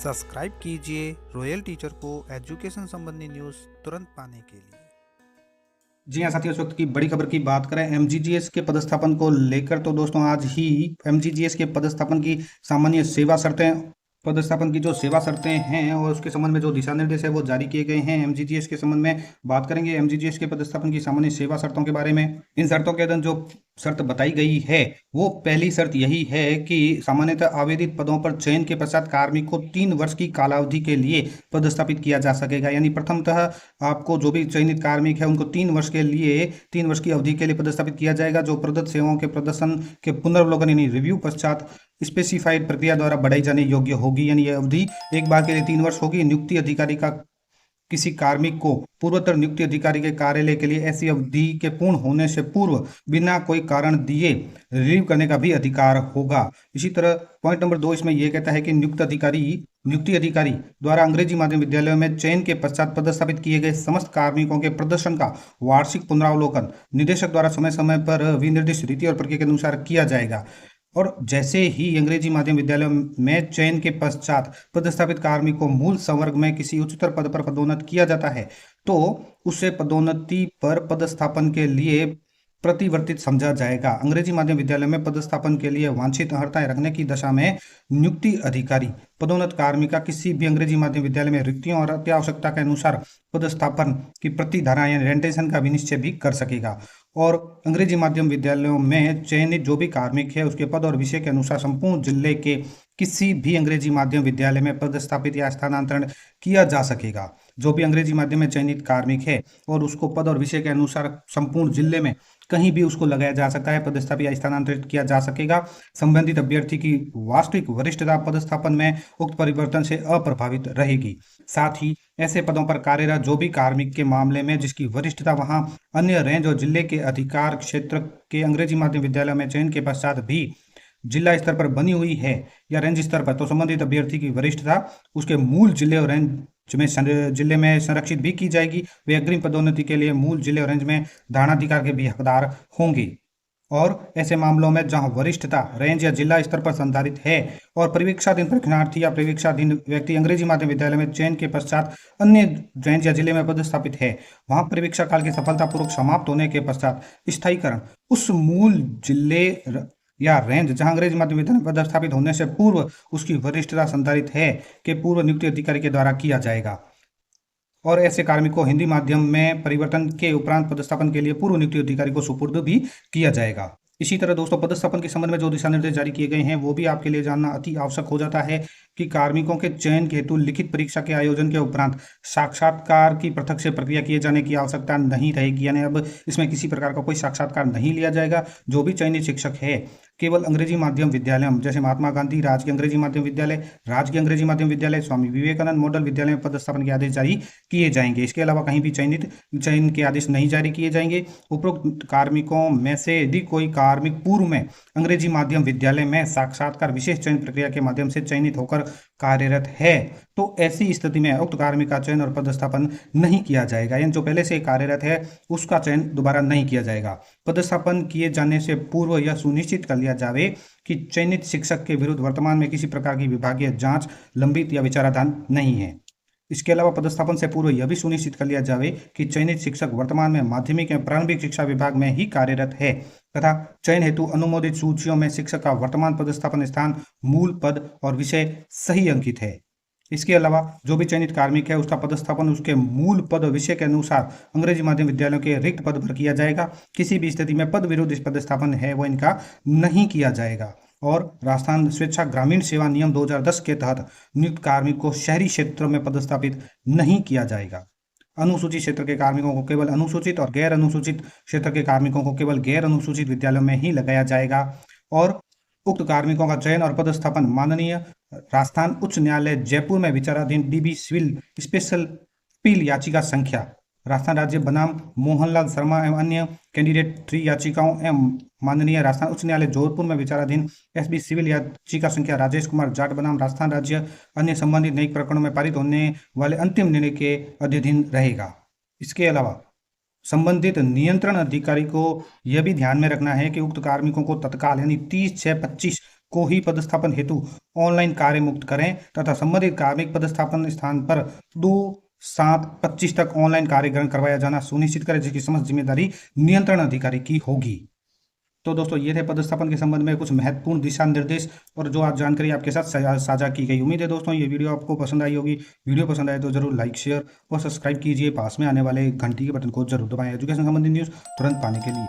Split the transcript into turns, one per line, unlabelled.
Subscribe कीजिए royal teacher को education संबंधी न्यूज़ तुरंत पाने के लिए।
जी हाँ साथियों, इस वक्त की बड़ी खबर की बात करें एमजीजीएस के पदस्थापन को लेकर तो दोस्तों आज ही एमजीजीएस के पदस्थापन की सामान्य सेवा शर्तें पदस्थापन की जो सेवा शर्तें हैं और उसके संबंध में जो दिशा निर्देश है वो जारी किए गए हैं। एमजीजीएस के संबंध में बात करेंगे एमजीजीएस के पदस्थापन की सामान्य सेवा शर्तों के बारे में। इन शर्तों के अंदर जो शर्त बताई गई है वो पहली शर्त यही है कि सामान्यतः आवेदित पदों पर चयन के पश्चात कार्मिक को 3 वर्ष की कालावधि के लिए पदस्थापित किया जा सकेगा। यानी प्रथमतः आपको जो भी चयनित कार्मिक है उनको 3 वर्ष के लिए 3 वर्ष की अवधि के लिए पदस्थापित किया जाएगा, जो प्रदत्त सेवाओं के प्रदर्शन के पुनर्वलोकन यानी रिव्यू पश्चात स्पेसिफाइड प्रक्रिया द्वारा बढ़ाई जाने योग्य होगी। यानी यह अवधि एक बार के लिए 3 वर्ष होगी। नियुक्ति अधिकारी का किसी कार्मिक को पूर्वोत्तर नियुक्ति अधिकारी के कार्यालय के लिए ऐसी अवधि के पूर्ण होने से पूर्व बिना कोई कारण दिए रिलीव करने का भी अधिकार होगा। इसी तरह पॉइंट नंबर 2 इसमें यह कहता है कि नियुक्ति अधिकारी द्वारा अंग्रेजी माध्यम विद्यालयों में चयन के पश्चात पदस्थापित किए गए समस्त कार्मिकों के प्रदर्शन का वार्षिक पुनरावलोकन निदेशक द्वारा समय समय पर विनिर्दिष्ट रीति और प्रक्रिया के अनुसार किया जाएगा। और जैसे ही अंग्रेजी माध्यम विद्यालयों में चयन के पश्चात पदस्थापित कार्मिक को मूल संवर्ग में किसी उच्चतर पद पर पदोन्नत किया जाता है तो उसे पदोन्नति पर पदस्थापन के लिए प्रतिवर्तित समझा जाएगा। अंग्रेजी माध्यम विद्यालय में पदस्थापन के लिए वांछित अर्हताएं रखने की दशा में नियुक्ति अधिकारी पदोन्नत कार्मिक का किसी भी अंग्रेजी माध्यम विद्यालय में रिक्तियों और अत्यावश्यकता के अनुसार पदस्थापन की प्रतिधारा यानी रेंटेशन का विनिश्चय भी कर सकेगा। और अंग्रेजी माध्यम विद्यालयों में चयनित जो भी कार्मिक है उसके पद और विषय के अनुसार संपूर्ण जिले के किसी भी अंग्रेजी माध्यम विद्यालय में पदस्थापित या स्थानांतरण किया जा सकेगा। जो भी अंग्रेजी माध्यम में चयनित कार्मिक है और उसको पद और विषय के अनुसार संपूर्ण जिले में कहीं भी उसको लगाया जा सकता है, पदस्थापित या स्थानांतरित किया जा सकेगा। संबंधित अभ्यर्थी की वास्तविक वरिष्ठता पदस्थापन में उक्त परिवर्तन से अप्रभावित रहेगी। साथ ही ऐसे पदों पर कार्यरत जो भी कार्मिक के मामले में जिसकी वरिष्ठता वहां अन्य रेंज और जिले के अधिकार क्षेत्र के अंग्रेजी माध्यम विद्यालय में चयन के पश्चात भी जिला स्तर पर बनी हुई है या रेंज स्तर पर, तो संबंधित अभ्यर्थी की वरिष्ठता उसके मूल जिले और रेंज जिले में संरक्षित भी की जाएगी। वे अग्रिम पदोन्नति के लिए मूल जिले और रेंज में धारणाधिकार के भी हकदार होंगे। और ऐसे मामलों में जहां वरिष्ठता रेंज या जिला स्तर पर संधारित है और परीक्षाधीन परीक्षार्थी या परीक्षाधीन व्यक्ति अंग्रेजी माध्यम विद्यालय में चयन के पश्चात अन्य रेंज या जिले में पदस्थापित है, वहां परीक्षा काल के सफलतापूर्वक समाप्त होने के पश्चात स्थायीकरण उस मूल जिले या रेंज जहां अंग्रेजी माध्यम विद्यालय में पदस्थापित होने से पूर्व उसकी वरिष्ठता संधारित है के पूर्व नियुक्ति अधिकारी के द्वारा किया जाएगा। और ऐसे कार्मिक को हिंदी माध्यम में परिवर्तन के उपरांत पदस्थापन के लिए पूर्व नियुक्ति अधिकारी को सुपुर्द भी किया जाएगा। इसी तरह दोस्तों पदस्थापन के संबंध में जो दिशा निर्देश जारी किए गए हैं वो भी आपके लिए जानना अति आवश्यक हो जाता है कि कार्मिकों के चयन के हेतु लिखित परीक्षा के आयोजन के उपरांत साक्षात्कार की पृथक से प्रक्रिया किए जाने की आवश्यकता नहीं रहेगी। यानी अब इसमें किसी प्रकार का कोई साक्षात्कार नहीं लिया जाएगा। जो भी चयनित शिक्षक है केवल अंग्रेजी माध्यम विद्यालय जैसे महात्मा गांधी राजकीय अंग्रेजी माध्यम विद्यालय, राजकीय अंग्रेजी माध्यम विद्यालय, स्वामी विवेकानंद मॉडल विद्यालय में पदस्थापन के आदेश जारी किए जाएंगे। इसके अलावा कहीं भी चयन के आदेश नहीं जारी किए जाएंगे। उपरोक्त कार्मिकों में से यदि कोई कार्मिक पूर्व में अंग्रेजी माध्यम विद्यालय में साक्षात्कार विशेष चयन प्रक्रिया के माध्यम से चयनित होकर कार्यरत है तो ऐसी स्थिति में उक्त कार्मिक का चयन और पदस्थापन नहीं किया जाएगा। यानी जो पहले से कार्यरत है उसका चयन दोबारा नहीं किया जाएगा। पदस्थापन किए जाने से पूर्व यह सुनिश्चित कर लिया जाए कि चयनित शिक्षक के विरुद्ध वर्तमान में किसी प्रकार की विभागीय जांच लंबित या विचाराधीन नहीं है। इसके अलावा पदस्थापन से पूर्व यह भी सुनिश्चित कर लिया जाए कि चयनित शिक्षक वर्तमान में माध्यमिक एवं प्रारंभिक शिक्षा विभाग में ही कार्यरत है तथा चयन हेतु अनुमोदित सूचियों में शिक्षक का वर्तमान पदस्थापन स्थान, मूल पद और विषय सही अंकित है। इसके अलावा जो भी चयनित कार्मिक है उसका पदस्थापन उसके मूल पद और विषय के अनुसार अंग्रेजी माध्यम विद्यालयों के रिक्त पद पर किया जाएगा। किसी भी स्थिति में पद विरुद्ध पदस्थापन है वो इनका नहीं किया जाएगा। और राजस्थान स्वेच्छा ग्रामीण सेवा नियम 2010 के तहत नियुक्त कार्मिक को शहरी क्षेत्रों में पदस्थापित नहीं किया जाएगा। अनुसूचित क्षेत्र के कार्मिकों को केवल अनुसूचित और गैर अनुसूचित क्षेत्र के कार्मिकों को केवल गैर अनुसूचित विद्यालयों में ही लगाया जाएगा। और उक्त कार्मिकों का चयन और पदस्थापन माननीय राजस्थान उच्च न्यायालय जयपुर में विचाराधीन डीबी सिविल स्पेशल अपील याचिका संख्या राजस्थान राज्य बनाम मोहनलाल शर्मा एवं अन्य कैंडिडेट 3 याचिकाओं एवं माननीय राजस्थान उच्च न्यायालय जोधपुर में विचाराधीन एसबी सिविल याचिका संख्या राजेश कुमार जाट बनाम राजस्थान राज्य अन्य संबंधित न्यायिक प्रकरणों में पारित होने वाले अंतिम निर्णय के अधीन रहेगा। इसके अलावा संबंधित नियंत्रण अधिकारी को यह भी ध्यान में रखना है कि उक्त कार्मिकों को तत्काल यानी 30/6/25 को ही पदस्थापन हेतु ऑनलाइन कार्य मुक्त करें तथा संबंधित कार्मिक पदस्थापन स्थान पर 2/7/25 तक ऑनलाइन कार्य ग्रहण करवाया जाना सुनिश्चित करें, जिसकी समस्त जिम्मेदारी नियंत्रण अधिकारी की होगी। तो दोस्तों ये थे पदस्थापन के संबंध में कुछ महत्वपूर्ण दिशा निर्देश और जो आज जानकारी आपके साथ साझा की गई। उम्मीद है दोस्तों ये वीडियो आपको पसंद आई होगी। वीडियो पसंद आए तो जरूर लाइक, शेयर और सब्सक्राइब कीजिए। पास में आने वाले घंटी के बटन को जरूर दबाएं एजुकेशन संबंधी न्यूज़ तुरंत पाने के लिए।